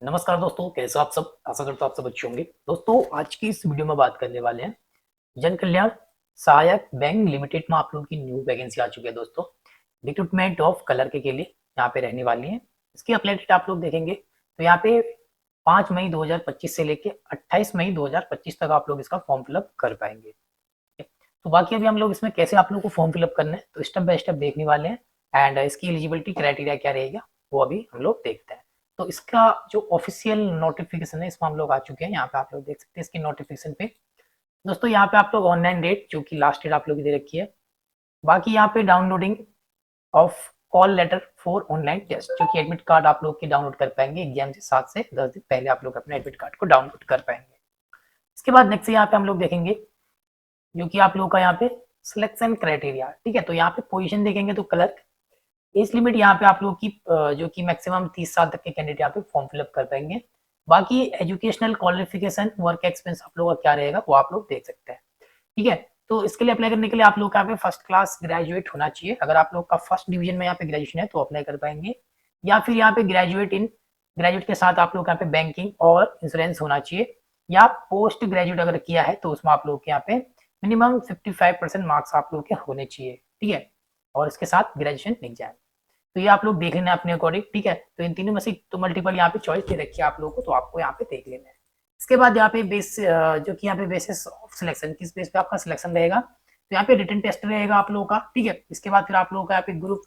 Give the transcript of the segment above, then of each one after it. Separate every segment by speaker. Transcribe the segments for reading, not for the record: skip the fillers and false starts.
Speaker 1: नमस्कार दोस्तों, कैसे हो आप सब? आशा करता हूँ आप सब अच्छे होंगे। दोस्तों, आज की इस वीडियो में बात करने वाले हैं जन कल्याण सहायक बैंक लिमिटेड में आप लोगों की न्यू वैकेंसी आ चुकी है दोस्तों। रिक्रूटमेंट ऑफ क्लर्क के लिए यहाँ पे रहने वाली है। इसकी अप्लाई डेट आप लोग देखेंगे तो यहाँ पे 5 मई 2025 से लेके 28 मई 2025 तक आप लोग इसका फॉर्म फिलअप कर पाएंगे। तो बाकी अभी हम लोग इसमें कैसे आप लोग को फॉर्म फिलअप करना है तो स्टेप बाय स्टेप देखने वाले हैं। एंड इसकी एलिजिबिलिटी क्राइटेरिया क्या रहेगा वो अभी हम लोग देखते हैं। तो इसका जो ऑफिशियल नोटिफिकेशन है इसमें हम लोग आ चुके हैं। यहाँ पे आप लोग देख सकते हैं इसकी नोटिफिकेशन पे। दोस्तों यहाँ पे आप लोग ऑनलाइन डेट जो कि लास्ट डेट आप लोग दे रखी है। बाकी यहाँ पे downloading of call letter for online test जो कि एडमिट कार्ड आप लोग की डाउनलोड कर पाएंगे एग्जाम से 7 से 10 दिन पहले आप लोग अपने एडमिट कार्ड को डाउनलोड कर पाएंगे। इसके बाद नेक्स्ट यहाँ पे हम लोग देखेंगे जो कि आप लोगों का यहाँ पे सिलेक्शन क्राइटेरिया। ठीक है, तो यहाँ पे पोजीशन देखेंगे तो क्लर्क एज लिमिट यहाँ पे आप लोग की जो कि मैक्सिमम 30 साल तक के कैंडिडेट यहाँ पे फॉर्म फिलअप कर पाएंगे। बाकी एजुकेशनल क्वालिफिकेशन वर्क एक्सपीरियंस आप लोगों का क्या रहेगा वो आप लोग देख सकते हैं। ठीक है, तो इसके लिए अप्लाई करने के लिए आप लोग का यहाँ पे फर्स्ट क्लास ग्रेजुएट होना चाहिए। अगर आप लोग का फर्स्ट डिवीजन में यहाँ पे ग्रेजुएशन है तो अप्लाई कर पाएंगे, या फिर यहाँ पे ग्रेजुएट के साथ आप लोग यहाँ पे बैंकिंग और इंश्योरेंस होना चाहिए, या पोस्ट ग्रेजुएट अगर किया है तो उसमें आप लोग के यहाँ पे मिनिमम 55% मार्क्स आप लोग के होने चाहिए। ठीक है, और इसके साथ ग्रेजुएशन लिख जाए। तो ये आप लोग देख लेना अपने अकॉर्डिंग। ठीक है, तो इन तीनों में से तो मल्टीपल यहाँ पे चॉइस दे रखी है आप लोगों को, तो आपको यहाँ पे देख लेना है। इसके बाद यहाँ पे बेस जो कि यहाँ पे बेसिस ऑफ सिलेक्शन, किस बेस पे आपका सिलेक्शन रहेगा तो यहाँ पे रिटन टेस्ट रहेगा आप लोगों का। ठीक है, इसके बाद फिर आप लोगों का यहाँ पे ग्रुप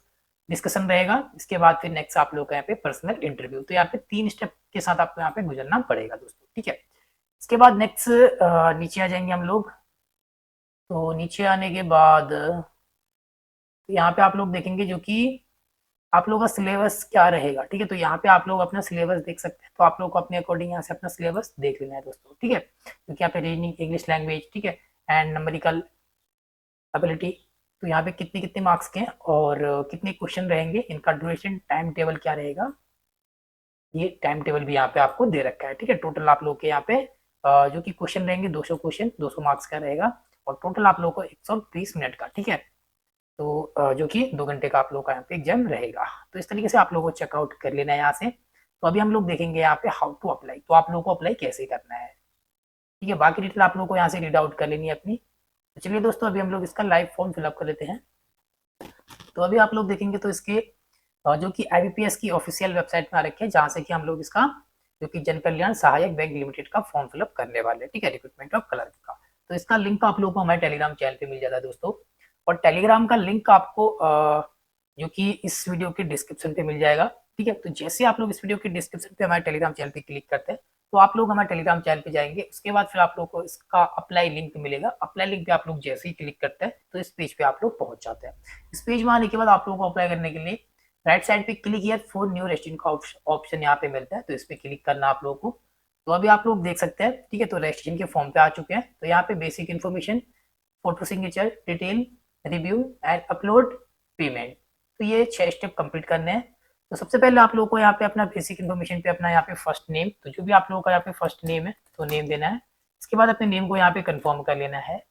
Speaker 1: डिस्कशन रहेगा। इसके बाद फिर नेक्स्ट आप लोगों का यहाँ पे पर्सनल इंटरव्यू। तो यहाँ पे 3 स्टेप के साथ आपको यहाँ पे गुजरना पड़ेगा दोस्तों। ठीक है, इसके बाद नेक्स्ट नीचे आ जाएंगे हम लोग। तो नीचे आने के बाद यहाँ पे आप लोग देखेंगे जो कि आप लोगों का सिलेबस क्या रहेगा। ठीक है, तो यहाँ पे आप लोग अपना सिलेबस देख सकते हैं। तो आप लोग को अपने अकॉर्डिंग यहाँ से अपना सिलेबस देख लेना है दोस्तों। ठीक है, क्योंकि यहाँ पे रीजनिंग, इंग्लिश लैंग्वेज, ठीक है, एंड नंबरिकल एबिलिटी, तो यहाँ पे कितने कितने मार्क्स के हैं और कितने क्वेश्चन रहेंगे, इनका ड्यूरेशन, टाइम टेबल क्या रहेगा, ये टाइम टेबल भी यहाँ पे आपको दे रखा है। ठीक है, टोटल आप लोग के यहाँ पे जो कि क्वेश्चन रहेंगे 200 क्वेश्चन, 200 मार्क्स का रहेगा, और टोटल आप लोग को 130 मिनट का। ठीक है, तो जो कि 2 घंटे का आप लोग का यहाँ पे एग्जाम रहेगा। तो इस तरीके से आप लोगों को चेकआउट कर लेना है यहाँ से। तो अभी हम लोग देखेंगे यहाँ पे हाउ टू अप्लाई, तो आप लोगों को अप्लाई कैसे करना है। ठीक है, बाकी डिटेल आप लोगों को यहाँ से रीड आउट कर लेनी है अपनी। तो चलिए दोस्तों, अभी हम लोग इसका लाइव फॉर्म फिलअप कर लेते हैं। तो अभी आप लोग देखेंगे तो इसके जो कि आईबीपीएस की ऑफिशियल वेबसाइट में आ रखे हैं, जहाँ से कि हम लोग इसका जो कि जन कल्याण सहायक बैंक लिमिटेड का फॉर्म फिलअप करने वाले हैं। ठीक है, रिक्रूटमेंट ऑफ क्लर्क का। तो इसका लिंक आप लोगों को हमारे टेलीग्राम चैनल पे मिल जाता है दोस्तों, और टेलीग्राम का लिंक आपको जो कि इस वीडियो के डिस्क्रिप्शन पे मिल जाएगा। ठीक है, तो जैसे आप लोग इस वीडियो के डिस्क्रिप्शन पे हमारे टेलीग्राम चैनल पे क्लिक करते हैं तो आप लोग हमारे टेलीग्राम चैनल पे जाएंगे। उसके बाद फिर आप लोग को इसका अप्लाई लिंक मिलेगा। अप्लाई लिंक पे आप लोग जैसे ही क्लिक करते हैं तो इस पेज पे आप लोग पहुंच जाते हैं। इस पेज में आने के बाद आप लोगों को अप्लाई करने के लिए राइट साइड पे click here for new resident का ऑप्शन यहाँ पे मिलता है, तो इस पे क्लिक करना आप लोगों को। तो अभी आप लोग देख सकते हैं। ठीक है, तो रजिस्ट्रेशन के फॉर्म पे आ चुके हैं। तो यहाँ पे basic information, photo signature, detail, review and upload, payment, तो ये 6 स्टेप कंप्लीट करने हैं। तो सबसे पहले आप लोगों को यहाँ पे अपना बेसिक इन्फॉर्मेशन पे अपना यहाँ पे फर्स्ट नेम, तो जो भी आप लोगों का यहाँ पे फर्स्ट नेम है तो नेम देना है। इसके बाद अपने नेम को यहाँ पे कंफर्म कर लेना है।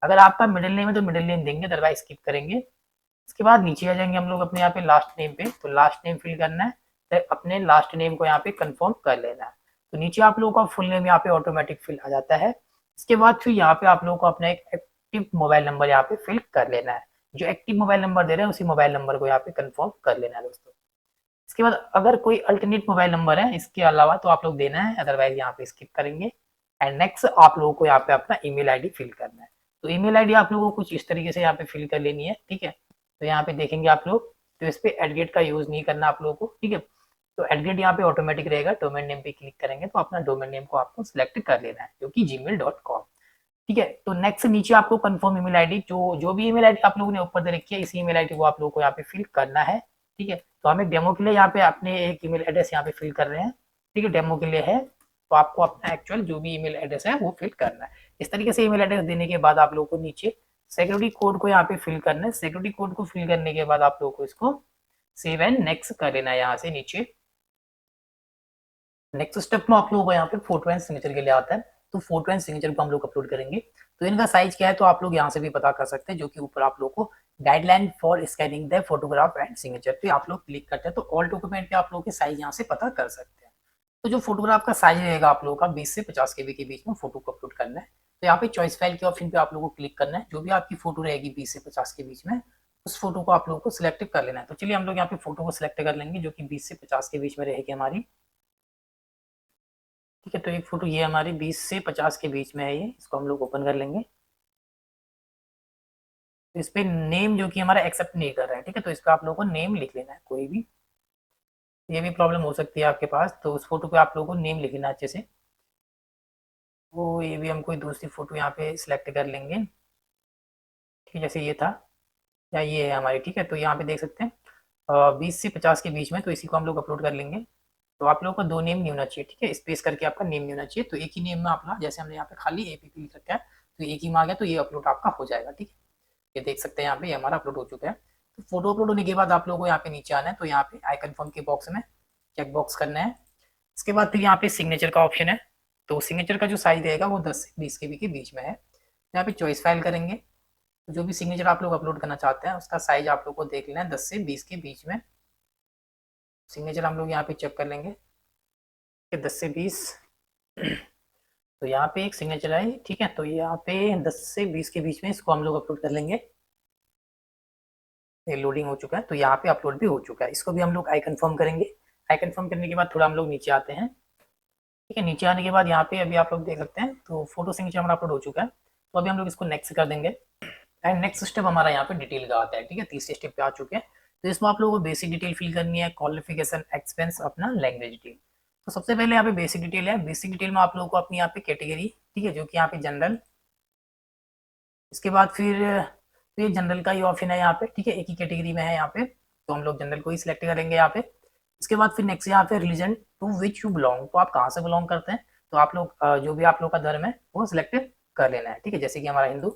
Speaker 1: अगर आपका मिडिल नेम है तो मिडिल नेम देंगे, अदरवाइज स्किप करेंगे। इसके बाद नीचे आ जाएंगे हम लोग अपने यहाँ पे लास्ट नेम पे, तो लास्ट नेम फिल करना है। तो अपने लास्ट नेम को यहाँ पे कंफर्म कर लेना है। तो नीचे आप लोगों का फुल नेम यहाँ पे ऑटोमेटिक फिल आ जाता है। इसके बाद फिर यहाँ पे आप लोगों को अपना एक एक्टिव मोबाइल नंबर यहाँ पे फिल कर लेना है। जो एक्टिव मोबाइल नंबर दे रहे हैं उसी मोबाइल नंबर को यहाँ पे कंफर्म कर लेना है दोस्तों। इसके बाद अगर कोई अल्टरनेट मोबाइल नंबर है इसके अलावा तो आप लोग देना है, अदरवाइज यहाँ पे स्किप करेंगे। एंड नेक्स्ट आप लोगों को यहाँ पे अपना ईमेल आईडी फिल करना है। तो ईमेल आईडी आप लोगों को कुछ इस तरीके से यहाँ पे फिल कर लेनी है। ठीक है, तो यहाँ पे देखेंगे आप लोग, तो इस पे एडगेट का यूज नहीं करना आप लोगों को। ठीक है, तो एडगेट यहाँ पे ऑटोमेटिक रहेगा। डोमेन नेम पे क्लिक करेंगे तो अपना डोमेन नेम को आपको सिलेक्ट कर लेना है जो कि gmail.com। ठीक है, तो नेक्स्ट नीचे आपको कंफर्म ईमेल आईडी, जो भी ईमेल आईडी आप लोगों ने ऊपर दे रखी है इसी ईमेल आईडी को आप लोगों को यहाँ पे फिल करना है। ठीक है, तो हम एक डेमो के लिए यहाँ पे अपने एक ईमेल एड्रेस यहाँ पे फिल कर रहे हैं। ठीक है, डेमो के लिए है, तो आपको अपना एक्चुअल जो भी ईमेल एड्रेस है वो फिल करना है। इस तरीके से ईमेल एड्रेस देने के बाद आप लोगों को नीचे सिक्योरिटी कोड को यहाँ पे फिल करना है। सिक्योरिटी कोड को फिल करने के बाद आप लोगों को इसको सेव एंड नेक्स्ट कर लेना है यहाँ से नीचे। नेक्स्ट स्टेप में आप लोगों को यहाँ पे फोटो एंड सिग्नेचर के लिए आता है। तो फोटो एंड सिग्नेचर को हम लोग अपलोड करेंगे। तो इनका साइज क्या है तो आप लोग यहाँ से भी पता कर सकते हैं, जो कि ऊपर आप लोग को guideline for scanning the photograph and signature पे आप लोग क्लिक करते हैं तो ऑल डॉक्यूमेंट पे आप लोग के साइज यहाँ से पता कर सकते हैं। तो जो फोटोग्राफ का साइज रहेगा आप लोगों का 20 से 50 केबी के बीच में फोटो को अपलोड करना है। तो यहाँ पे चॉइस फाइल के ऑप्शन पे आप लोगों को क्लिक करना है। जो भी आपकी फोटो रहेगी 20 से 50 के बीच में, उस फोटो को आप लोगों को सिलेक्ट कर लेना है। तो चलिए हम लोग यहाँ पे फोटो को सिलेक्ट कर लेंगे जो कि 20 से 50 के बीच में रहेगी हमारी। ठीक है, तो एक फोटो ये हमारी 20 से 50 के बीच में है, ये इसको हम लोग ओपन कर लेंगे। तो इस पे नेम जो कि हमारा एक्सेप्ट नहीं कर रहा है, ठीक है, तो इस पर आप लोगों को नेम लिख लेना है कोई भी। ये भी प्रॉब्लम हो सकती है आपके पास, तो उस फोटो पे आप लोगों को नेम लिख लेना अच्छे से। वो ये भी हम कोई दूसरी फोटो यहाँ पे सिलेक्ट कर लेंगे। ठीक है, जैसे ये था या ये है हमारी। ठीक है, तो यहाँ पे देख सकते हैं 20 से 50 के बीच में, तो इसी को हम लोग अपलोड कर लेंगे। तो आप लोगों को दो नेम नहीं होना चाहिए, ठीक है, स्पेस करके आपका नेम नहीं होना चाहिए। तो एक ही नेम में अपना, जैसे हमने यहाँ पे खाली एपीपी लिख रखा है, तो एक ही में आ गया, तो ये अपलोड आपका हो जाएगा। ठीक है, ये देख सकते हैं यहाँ पे ये हमारा अपलोड हो चुका है। तो फोटो अपलोड होने के बाद आप लोगों को यहाँ पे नीचे आना है। तो यहाँ पे आई कन्फर्म के बॉक्स में चेक बॉक्स करना है। इसके बाद फिर यहाँ पे सिग्नेचर का ऑप्शन है। तो सिग्नेचर का जो साइज रहेगा वो 10 से 20 केबी के बीच में है। यहाँ पे चॉइस फाइल करेंगे। तो जो भी सिग्नेचर आप लोग अपलोड करना चाहते हैं उसका साइज आप लोग को देख लेना है 10 से 20 के बीच में। सिग्नेचर हम लोग यहाँ पे चेक कर लेंगे कि 10 से 20। तो यहाँ पे एक सिग्नेचर है, ठीक है, तो यहाँ पे 10 से 20 के बीच में इसको हम लोग अपलोड कर लेंगे। ये लोडिंग हो चुका है, तो यहाँ पे अपलोड भी हो चुका है। इसको भी हम लोग आई कन्फर्म करेंगे। आई कन्फर्म करने के बाद थोड़ा हम लोग नीचे आते हैं। ठीक है, नीचे आने के बाद यहाँ पे अभी आप लोग देख सकते हैं तो फोटो सिग्नेचर हमारा अपलोड हो चुका है। तो अभी हम लोग इसको नेक्स्ट कर देंगे। एंड नेक्स्ट स्टेप हमारा यहाँ पे डिटेल का आता है। ठीक है, तीसरे स्टेप पे आ चुके हैं। तो इसमें आप लोगों को बेसिक डिटेल फिल करनी है, क्वालिफिकेशन, एक्सपेंस, अपना लैंग्वेज डिटेल। तो सबसे पहले यहाँ पे बेसिक डिटेल है। बेसिक डिटेल में आप लोगों को अपनी यहाँ पे कैटेगरी, ठीक है, जो कि यहाँ पे जनरल। इसके बाद फिर तो ये जनरल का ही ऑप्शन है यहाँ पे, ठीक है, एक ही कैटेगरी में है यहाँ पे, तो हम लोग जनरल को ही सिलेक्ट करेंगे यहाँ पे। इसके बाद फिर नेक्स्ट यहाँ पे religion to which you belong, तो आप कहाँ से बिलोंग करते हैं। तो आप लोग जो भी आप लोग का धर्म है वो सिलेक्ट कर लेना है। ठीक है, जैसे कि हमारा हिंदू।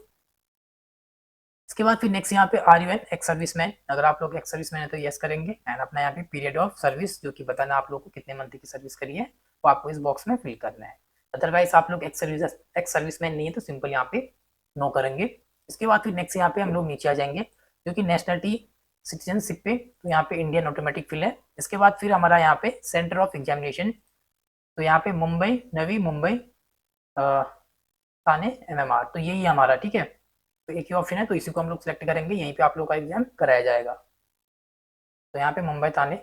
Speaker 1: इसके बाद फिर नेक्स्ट यहाँ पे are you an ex serviceman, अगर आप लोग एक्स सर्विसमैन है तो यस करेंगे। एंड अपना यहाँ पे पीरियड ऑफ सर्विस जो कि बताना आप लोग को कितने मंथ की सर्विस करी है वो आपको इस बॉक्स में फिल करना है। अदरवाइज आप लोग एक्स सर्विसमैन नहीं है तो सिंपल यहाँ पे नो करेंगे। इसके बाद फिर नेक्स्ट यहाँ पे हम लोग नीचे आ जाएंगे जो कि नेशनलिटी सिटीजनशिप पे, तो यहाँ पे इंडियन ऑटोमेटिक फिल है। इसके बाद फिर हमारा यहाँ पे सेंटर ऑफ एग्जामिनेशन, तो यहाँ पे मुंबई, नवी मुंबई, थाने, MMR, तो यही हमारा। ठीक है, तो एक ही ऑप्शन है तो इसी को हम लोग सिलेक्ट करेंगे, यहीं पे आप लोग का एग्जाम कराया जाएगा। तो यहाँ पे मुंबई, थाने,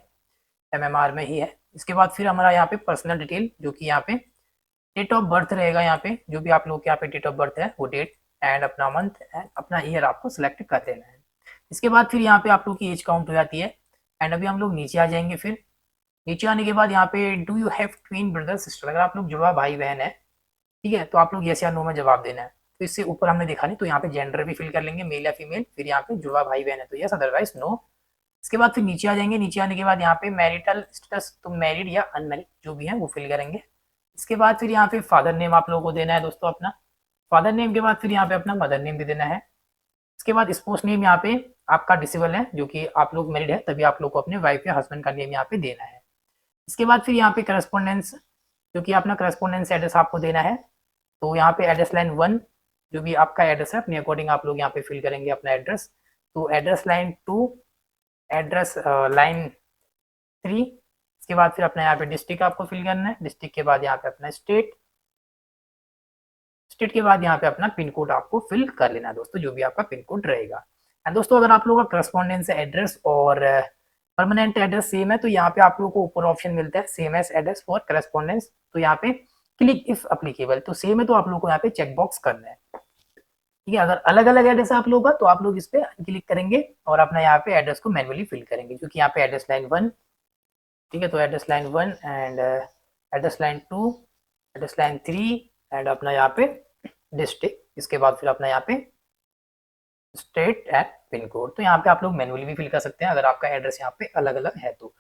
Speaker 1: MMR में ही है। इसके बाद फिर हमारा यहाँ पे पर्सनल डिटेल जो कि यहाँ पे डेट ऑफ बर्थ रहेगा। यहाँ पे जो भी आप लोग के यहाँ पे डेट ऑफ बर्थ है वो डेट एंड अपना मंथ एंड अपना ईयर आपको सिलेक्ट कर देना है। इसके बाद फिर यहाँ पे आप लोग की एज काउंट हो जाती है। एंड अभी हम लोग नीचे आ जाएंगे। फिर नीचे आने के बाद यहाँ पे do you have twin brother sister, अगर आप लोग जुड़वा भाई बहन है, ठीक है, तो आप लोग यस या नो में जवाब देना है। तो इससे ऊपर हमने देखा नहीं, तो यहाँ पे जेंडर भी फिल कर लेंगे, मेल या फीमेल। फिर यहाँ पे जुड़वा भाई बहन है तो यस, अदरवाइज नो। इसके बाद फिर नीचे आ जाएंगे। नीचे आने के बाद यहाँ पे मैरिटल स्टेटस, तो मैरिड या अनमैरिड जो भी है वो फिल करेंगे। इसके बाद फिर यहाँ पे फादर नेम आप लोगों को देना है दोस्तों अपना। फादर नेम के बाद फिर यहाँ पे अपना मदर नेम भी देना है। इसके बाद स्पोर्ट्स नेम यहाँ पे आपका डिसेबल है, जो कि आप लोग मैरिड है तभी आप लोग को अपने वाइफ या हस्बैंड का नेम यहाँ पे देना है। इसके बाद फिर यहाँ पे करस्पॉन्डेंस, जो कि अपना करस्पॉन्डेंस एड्रेस आपको देना है। तो यहाँ पे एड्रेस लाइन 1 जो भी आपका एड्रेस है अपने अकॉर्डिंग आप लोग यहाँ पे फिल करेंगे अपना एड्रेस। तो एड्रेस लाइन 2, एड्रेस लाइन 3। इसके बाद फिर अपना यहाँ पे डिस्ट्रिक्ट आपको फिल करना है। डिस्ट्रिक्ट के बाद यहाँ पे अपना स्टेट, स्टेट के बाद यहाँ पे अपना पिन कोड आपको फिल कर लेना है दोस्तों, जो भी आपका पिन कोड रहेगा। एंड दोस्तों अगर आप लोगों का करस्पॉन्डेंस एड्रेस और परमानेंट एड्रेस सेम है तो यहाँ पे आप लोगों को ऊपर ऑप्शन मिलता है same as address for correspondence, तो यहाँ पे क्लिक इफ अप्लीकेबल, तो सेम है तो आप लोगों को यहाँ पे चेक बॉक्स करना है। ठीक है, अगर अलग अलग एड्रेस है आप लोगों का तो आप लोग इस पे क्लिक करेंगे और अपना यहाँ पे एड्रेस को मैनुअली फिल करेंगे, जो कि यहाँ पे एड्रेस लाइन 1। ठीक है, तो address line 1 and address line 2, address line 3 and अपना यहाँ पे डिस्ट्रिक्ट। इसके बाद फिर अपना यहाँ पे स्टेट एंड पिन कोड, तो यहाँ पे आप लोग मैनुअली भी फिल कर सकते हैं अगर आपका एड्रेस यहाँ पे अलग अलग है तो।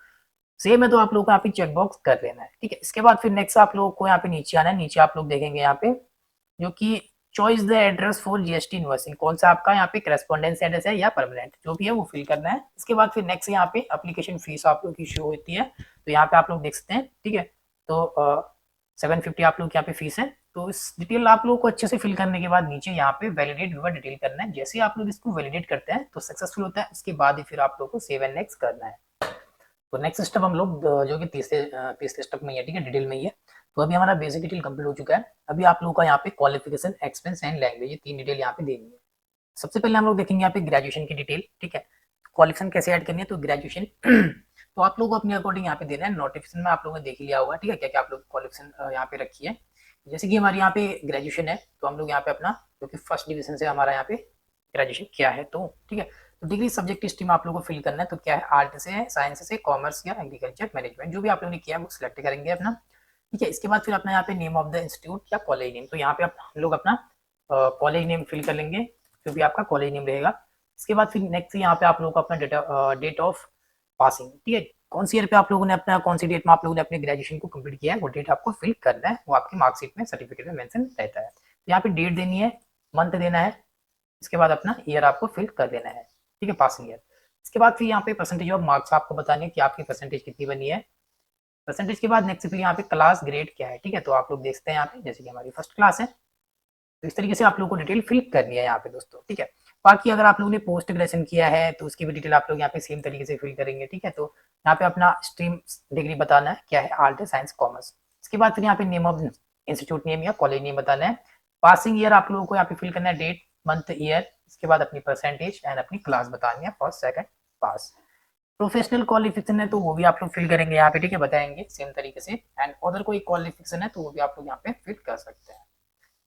Speaker 1: सेम है तो आप लोगों को यहाँ पे चेक बॉक्स कर लेना है। ठीक है, इसके बाद फिर नेक्स्ट आप लोगों को यहाँ पे नीचे आना है। नीचे आप लोग देखेंगे यहाँ पे जो कि choice the address for GST invoicing, कौन सा आपका यहाँ पे करस्पॉन्डेंस एड्रेस है या परमानेंट जो भी है वो फिल करना है। इसके बाद फिर नेक्स्ट यहाँ पे एप्लीकेशन फीस आप लोग की शो होती है, तो यहाँ पे आप लोग देख सकते हैं। ठीक है, तो 750 आप लोग यहाँ पे फीस है। तो इस डिटेल आप लोगों को अच्छे से फिल करने के बाद नीचे यहाँ पे वैलिडेट यूर डिटेल करना है। जैसे आप लोग इसको वैलिडेट करते हैं तो सक्सेसफुल होता है, उसके बाद ही फिर आप लोग को सेव एंड नेक्स्ट करना है। तो नेक्स्ट स्टेप हम लोग जो कि तीसरे स्टेप में ही है, ठीक है, डिटेल में ही है। तो अभी हमारा बेसिक डिटेल कंप्लीट हो चुका है। अभी आप लोगों का यहाँ पे क्वालिफिकेशन, एक्सपेंस एंड लैंग्वेज, ये 3 डिटेल यहाँ पे देनी है। सबसे पहले हम लोग देखेंगे यहाँ पे ग्रेजुएशन की डिटेल, ठीक है। क्वालिफिकेशन कैसे ऐड करनी है, तो ग्रेजुएशन तो आप लोगों को अपने अकॉर्डिंग यहाँ पे देना है। नोटिफिकेशन में आप लोगों ने देख लिया होगा, ठीक है, क्या क्या आप लोग क्वालिफिकेशन यहाँ पे रखी है। जैसे कि हमारे यहाँ पे ग्रेजुएशन है, तो हम लोग यहाँ पे अपना जो कि फर्स्ट डिवीजन से हमारा यहाँ पे ग्रेजुएशन क्या है, तो ठीक है। तो डिग्री सब्जेक्ट स्ट्रीम आप लोगों को फिल करना है, तो क्या है, आर्ट से है, साइंस से, कॉमर्स या एग्रीकल्चर, मैनेजमेंट, जो भी आप लोगों ने किया है वो सिलेक्ट करेंगे अपना, ठीक है। इसके बाद फिर अपना यहाँ पे नेम ऑफ द इंस्टीट्यूट या कॉलेज नेम, तो यहाँ पे हम लोग अपना कॉलेज नेम फिल कर लेंगे, जो भी आपका कॉलेज नेम रहेगा। इसके बाद फिर नेक्स्ट यहाँ पे आप लोगों को अपना डेट ऑफ पासिंग, ठीक है, कौन सी ईयर पे आप लोगों ने अपना, कौन सी डेट में आप लोगों ने अपने ग्रेजुएशन को कंप्लीट किया है, वो डेट आपको फिल करना है। वो आपकी मार्कशीट में, सर्टिफिकेट में मेंशन रहता है। तो यहाँ पे डेट देनी है, मंथ देना है, इसके बाद अपना ईयर आपको फिल कर देना है, ठीक है, पासिंग ईयर। इसके बाद फिर यहाँ पे परसेंटेज ऑफ मार्क्स आपको बताने कि आपकी परसेंटेज कितनी बनी है। परसेंटेज के बाद नेक्स्ट फिर यहाँ पे क्लास ग्रेड क्या है, ठीक है। तो आप लोग देखते हैं यहाँ पे, जैसे कि हमारी फर्स्ट क्लास है, तो इस तरीके से आप लोगों को डिटेल फिल करनी है यहाँ पे दोस्तों, ठीक है। बाकी अगर आप लोगों ने पोस्ट ग्रेजुएशन किया है तो उसकी भी डिटेल आप लोग यहाँ पे सेम तरीके से फिल करेंगे, ठीक है। तो यहाँ पे अपना स्ट्रीम डिग्री बताना है, क्या है, आर्ट, साइंस, कॉमर्स। इसके बाद फिर यहाँ पे नेम ऑफ इंस्टीट्यूट नेम या कॉलेज नेम बताना है। पासिंग ईयर आप लोगों को यहाँ पे फिल करना है, डेट, मंथ, ईयर। इसके बाद अपनी परसेंटेज एंड अपनी क्लास बतानी है, फर्स्ट, सेकंड, पास। प्रोफेशनल क्वालिफिकेशन है तो वो भी आप लोग फिल करेंगे यहाँ पे, ठीक है, बताएंगे सेम तरीके से। एंड अदर कोई क्वालिफिकेशन है तो वो भी आप लोग यहाँ पे फिल कर सकते हैं।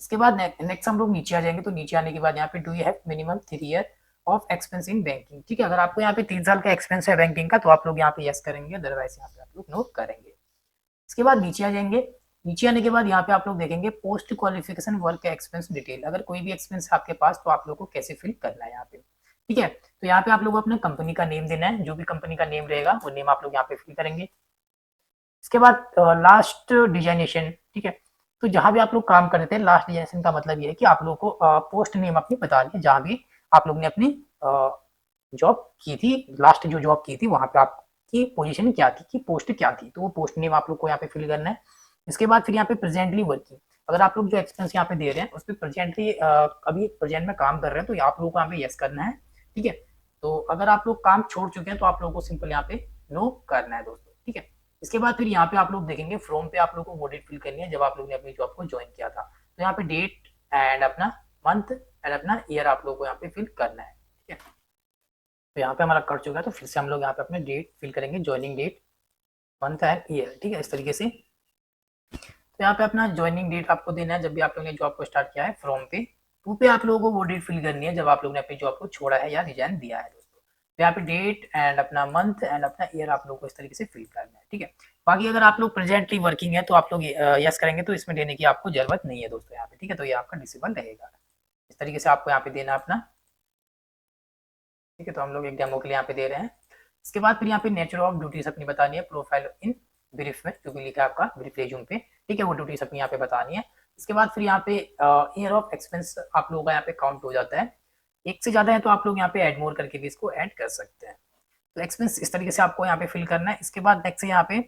Speaker 1: इसके बाद नेक्स्ट हम लोग नीचे आ जाएंगे। तो नीचे आने के बाद यहाँ पे do you have minimum 3 year of expense in banking, ठीक है। अगर आपको यहाँ पे 3 साल का एक्सपेंस है बैंकिंग का तो आप लोग यहाँ पे यस करेंगे, अदरवाइज यहाँ पे आप लोग नो करेंगे। इसके बाद नीचे आ जाएंगे। नीचे आने के बाद यहाँ पे आप लोग देखेंगे post qualification work expense detail. अगर कोई भी एक्सपेंस है आपके पास तो आप लोग को कैसे फिल करना है यहाँ पे, ठीक है। तो यहाँ पे आप लोग अपने कंपनी का नेम देना है, जो भी कंपनी का नेम रहेगा वो नेम आप लोग यहाँ पे फिल करेंगे। इसके बाद लास्ट डिजाइनेशन, ठीक है। तो जहां भी आप लोग काम करते हैं, लास्ट डिजाइनेशन का मतलब ये है कि आप लोग को पोस्ट नेम अपनी बता दी, जहां भी आप लोग ने अपनी जॉब की थी, लास्ट जो जॉब की थी वहां पे आपकी पोजीशन क्या थी, कि पोस्ट क्या थी, तो वो पोस्ट नेम आप लोग को यहाँ पे फिल करना है। इसके बाद फिर यहाँ पे प्रेजेंटली वर्किंग, अगर आप लोग जो एक्सपेंस यहाँ पे दे रहे हैं उस पर प्रेजेंटली अभी प्रेजेंट में काम कर रहे हैं तो आप लोग को यहाँ पे यस करना है, ठीक है। तो अगर आप लोग काम छोड़ चुके हैं तो आप लोगों को सिंपल यहाँ पे नो करना है दोस्तों, ठीक है। इसके बाद फिर यहाँ पे आप लोग देखेंगे फ्रॉम पे आप लोग को वो डेट फिल करनी है जब आप लोग ने अपनी जॉब को ज्वाइन किया था। तो यहाँ पे डेट एंड अपना मंथ एंड अपना ईयर आप लोग को यहाँ पे फिल करना है, ठीक है। तो यहाँ पे हमारा कर चुका है, तो फिर से हम लोग यहाँ पे अपने डेट फिल करेंगे, joining date, month and year, ठीक है, इस तरीके से। तो यहाँ पे अपना ज्वाइनिंग डेट आपको देना है जब भी आप लोग ने जॉब को स्टार्ट किया है, फ्रॉम पे। टू पे आप लोगों को वो डेट फिल करनी है जब आप लोग ने अपनी जॉब को छोड़ा है या रिजाइन दिया है दोस्तों। तो यहाँ पे डेट एंड अपना मंथ एंड अपना ईयर आप लोग को इस तरीके से फिल करना है, ठीक है। बाकी अगर आप लोग प्रेजेंटली वर्किंग है तो आप लोग यस करेंगे, तो इसमें देने की आपको जरूरत नहीं है दोस्तों यहाँ पे, ठीक है। तो ये आपका डिसेबल रहेगा, इस तरीके से आपको यहाँ पे देना अपना, ठीक है। तो हम लोग एक डेमो के लिए यहाँ पे दे रहे हैं। इसके बाद फिर यहाँ पे नेचर ऑफ ड्यूटीज अपनी बतानी है, प्रोफाइल इन ब्रीफ में जो भी लिखा है आपका ब्रीफ रेज्यूम पे, ठीक है, वो ड्यूटीज अपनी यहाँ पे बतानी है। इसके बाद फिर यहाँ पे ईयर ऑफ एक्सपेंस आप लोगों का यहाँ पे काउंट हो जाता है, एक से ज्यादा है तो आप लोग यहाँ पे ऐड मोर करके भी इसको ऐड कर सकते हैं। तो एक्सपेंस इस तरीके से आपको यहाँ पे फिल करना है। इसके बाद नेक्स्ट यहाँ पे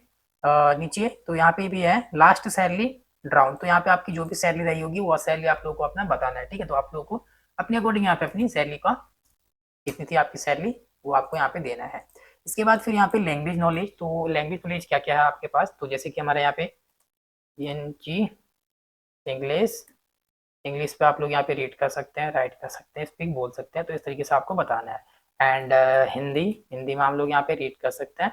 Speaker 1: नीचे तो यहाँ पे भी है लास्ट सैलरी ड्राउन, तो यहाँ पे आपकी जो भी सैलरी रही होगी वो सैलरी आप लोगों को अपना बताना है, ठीक है। तो आप लोगों को अपने अकॉर्डिंग यहाँ पे अपनी सैलरी का कितनी थी आपकी सैलरी वो आपको यहाँ पे देना है। इसके बाद फिर यहाँ पे लैंग्वेज नॉलेज, तो लैंग्वेज नॉलेज क्या क्या है आपके पास, तो जैसे कि हमारे यहाँ पे PNG इंग्लिश, इंग्लिश पे आप लोग यहाँ पे रीड कर सकते हैं, राइट कर सकते हैं, स्पीक बोल सकते हैं, तो इस तरीके से आपको बताना है। एंड हिंदी, हिंदी में हम लोग यहाँ पे रीड कर सकते हैं,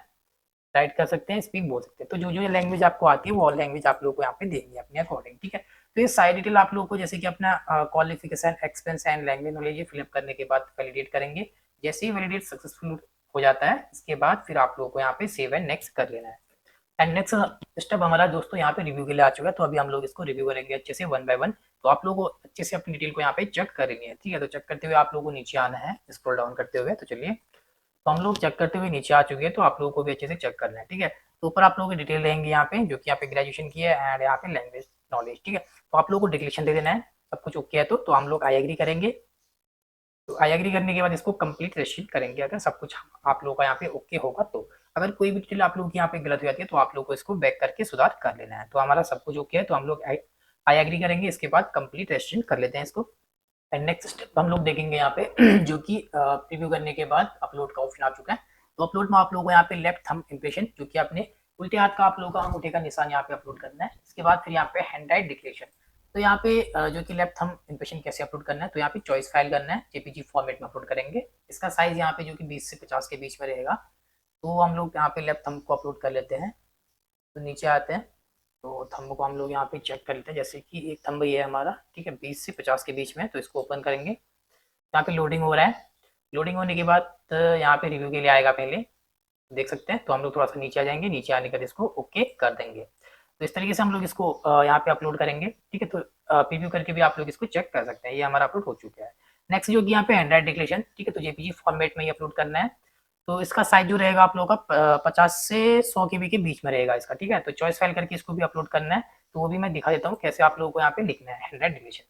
Speaker 1: राइट कर सकते हैं, स्पीक बोल सकते हैं। तो जो जो लैंग्वेज आपको आती है वो लैंग्वेज आप लोग को यहाँ पे देनी है अपने अकॉर्डिंग, ठीक है। तो ये सारी डिटेल आप लोगों को जैसे कि अपना qualification, expense and language knowledge fill up करने के बाद वैलिडेट करेंगे। जैसे ही वैलिडेट सक्सेसफुल हो जाता है इसके बाद फिर आप लोगों को यहाँ पे सेव एंड नेक्स्ट कर लेना है। एंड नेक्स्ट स्टेप हमारा दोस्तों यहाँ पे रिव्यू के लिए आ चुका है, तो अभी हम लोग इसको रिव्यू करेंगे अच्छे से 1 बाय 1। तो आप लोगों को अच्छे से अपनी डिटेल को यहाँ पे चेक करेंगे, ठीक है। तो चेक करते हुए आप लोगों को नीचे आना है, स्क्रॉल डाउन करते हुए। तो चलिए, तो हम लोग चेक करते हुए नीचे आ चुके हैं, तो आप लोगों को भी अच्छे से चेक करना है, ठीक है। तो ऊपर आप लोगों की डिटेल रहेंगे यहाँ पे, जो कि यहाँ पे ग्रेजुएशन की है एंड यहाँ पे लैंग्वेज नॉलेज, ठीक है। तो आप लोगों को डिक्लेरेशन दे देना है, सब कुछ ओके है तो हम लोग आई एग्री करेंगे। तो आई एग्री करने के बाद इसको कंप्लीट रेस्ट्रिक्ट करेंगे, अगर सब कुछ आप लोगों का यहाँ पे ओके होगा तो। अगर कोई भी डिटेल आप लोगों की यहाँ पे गलत हो जाती है तो आप लोग को इसको बैक करके सुधार कर लेना है। तो हमारा सब कुछ ओके है तो हम लोग आई एग्री करेंगे, इसके बाद कंप्लीट रेस्ट्रिक्ट कर लेते हैं इसको। एंड नेक्स्ट स्टेप हम लोग देखेंगे यहाँ पे जो कि प्रीव्यू करने के बाद अपलोड का ऑप्शन आ चुका है। तो अपलोड में आप लोगों को यहाँ पे लेफ्ट थंब इम्प्रेशन, जो कि आपने उल्टे हाथ का आप लोगों का अंगूठे का निशान यहाँ पे अपलोड करना है। इसके बाद फिर यहाँ पे हैंड राइट डिक्लेरेशन, तो यहाँ पे जो कि लेफ्ट थंब इम्प्रेशन कैसे अपलोड करना है, तो यहाँ पे चॉइस फाइल करना है, जेपीजी फॉर्मेट में अपलोड करेंगे। इसका साइज यहाँ पे जो कि 20 से 50 के बीच में रहेगा। तो हम लोग यहाँ पे लेफ्ट थंब को अपलोड कर लेते हैं। तो नीचे आते हैं, तो थंब को हम लोग यहाँ पे चेक कर लेते हैं। जैसे कि एक थंब ये है हमारा, ठीक है, 20 से 50 के बीच में। तो इसको ओपन करेंगे, यहाँ पे लोडिंग हो रहा है। लोडिंग होने के बाद यहाँ पे रिव्यू के लिए आएगा, पहले देख सकते हैं। तो हम लोग थोड़ा सा नीचे आ जाएंगे, नीचे आने के बाद इसको ओके कर देंगे। तो इस तरीके से हम लोग इसको यहाँ पे अपलोड करेंगे, ठीक है। तो प्रीव्यू करके भी आप लोग इसको चेक कर सकते हैं। ये हमारा अपलोड हो चुका है। नेक्स्ट जो कि यहाँ पे हैंड डिक्लेरेशन, ठीक है, तो जेपीजी फॉर्मेट में ही अपलोड करना है। तो इसका साइज जो रहेगा आप लोगों का 50 से 100 केबी के बीच में रहेगा इसका, ठीक है। तो चॉइस फाइल करके इसको भी अपलोड करना है। तो वो भी मैं दिखा देता हूँ कैसे आप लोगों को यहाँ पे लिखना है हैंड डिक्लेरेशन।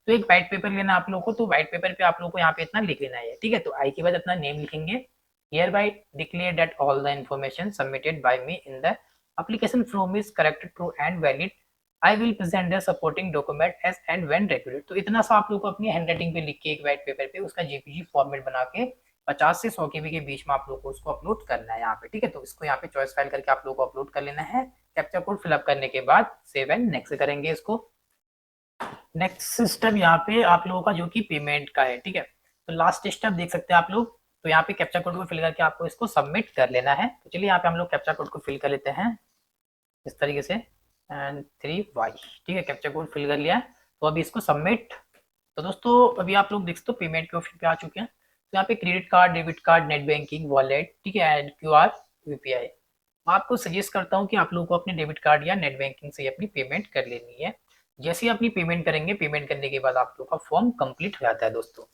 Speaker 1: तो एक व्हाइट पेपर लेना आप लोगों को, तो व्हाइट पेपर पे आप लोगों को यहाँ पे इतना लिख लेना है, ठीक है। तो आई के बाद अपना नेम लिखेंगे, hereby declare that all the information submitted by me in the application form is correct, true and valid. I will present the supporting document as and when required। तो इतना सा आप लोग को अपनी हैंड राइटिंग पे लिख के एक व्हाइट पेपर पे उसका जेपीजी फॉर्मेट बना के 50 से 100 केबी के बीच में आप लोग को उसको अपलोड करना है यहाँ पे, ठीक है। तो इसको यहाँ पे चॉइस फाइल करके आप लोग को अपलोड कर लेना है। कैप्चा कोड फिलअप करने के बाद सेव एंड नेक्स्ट करेंगे इसको। नेक्स्ट स्टेप यहाँ पे आप लोगों का जो कि पेमेंट का है, ठीक है। तो लास्ट स्टेप देख सकते हैं आप लोग। तो यहाँ पे कैप्चा कोड को फिल करके आपको इसको सबमिट कर लेना है। तो चलिए यहाँ पे हम लोग कैप्चा कोड को फिल कर लेते हैं इस तरीके से, एंड 3Y, ठीक है। कैप्चा कोड फिल कर लिया है, तो अभी इसको सबमिट। तो दोस्तों अभी आप लोग देख सकते हो पेमेंट के ऑप्शन पे आ चुके हैं। तो यहाँ पे credit card, debit card, net banking, wallet, ठीक है, एंड QR, UPI। मैं आपको सजेस्ट करता हूँ कि आप लोगों को अपने डेबिट कार्ड या नेट बैंकिंग से अपनी पेमेंट कर लेनी है। जैसे ही अपनी पेमेंट करेंगे, पेमेंट करने के बाद आप लोग का फॉर्म कंप्लीट हो जाता है दोस्तों।